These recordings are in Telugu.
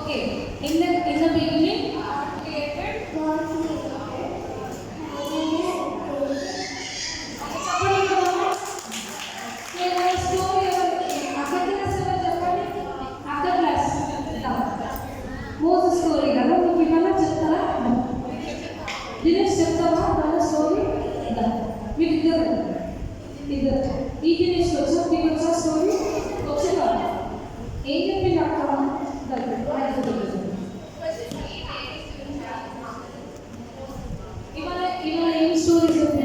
Okay. In the beginning, God created. Moses story కదా మీకు ఏమన్నా చెప్తారా? దినేష్ చెప్తావా మన స్టోరీ? మీకు ఇద్దరు ఈ దినేష్ వచ్చా మీకు వచ్చా స్టోరీ వచ్చేదా? ఏం చెప్పింది అక్క? ఇవాళ ఏం స్టోరీ చెప్పింది?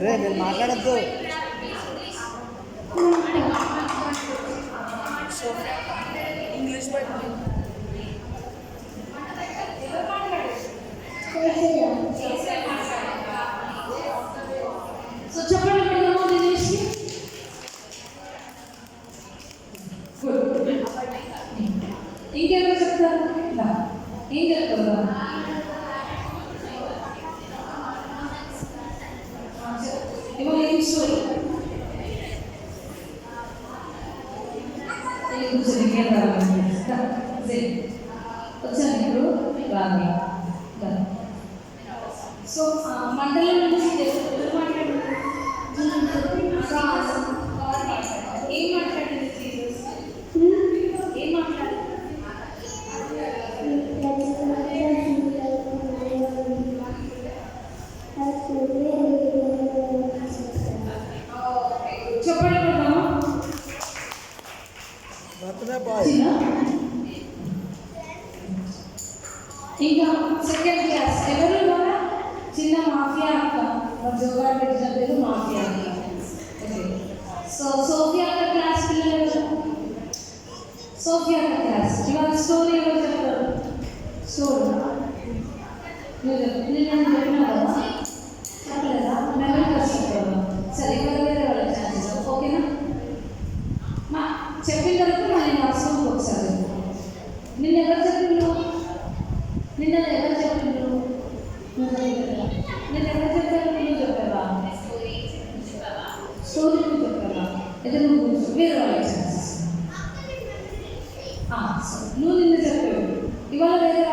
రే నేను మాట్లాడద్దు. ఇంగ్లీష్ సో చెప్పండి ఇంకెవరు చెప్తారు? ఏం చెప్తారు? ఇవాళ ఏం స్టోరీ? వచ్చాను ఇప్పుడు రాని. సో మండలం నుంచి ఏం మాట్లాడింది జీసస్? ఏం మాట్లాడింది? చెప్పండి ఇంకా సెకండ్ క్లాస్ ఎవరు ఇవ్వరా? చిన్న మాఫియా అక్క జోగాడు పెట్టిన పేరు మాఫియా అక్క. సో సోఫియా అక్క క్లాస్ పిల్లలు ఎవరు? సోఫియా అక్క క్లాస్. ఇవాళ స్టోరీ ఎవరు చెప్తారు? స్టోరీ నేను చెప్పినా కదా చెప్పలేదా? మెమరీ కలిసి చెప్తాను. సరే ఇవాళ వేరే వాళ్ళ ఛాన్సెస్. ఓకేనా? మా చెప్పిన తర్వాత మళ్ళీ నర్సం ఒకసారి నిన్న ఎవరు చెప్పిండ్రు? నిన్న ఎవరు చెప్పిండ్రు? నేను ఎవరు చెప్పాను? నువ్వు చెప్పావా? స్టోరీ నువ్వు చెప్పావా? అయితే నువ్వు వేరే వాళ్ళ ఛాన్సెస్. నువ్వు నిన్న చెప్పావు, ఇవాళ వేరే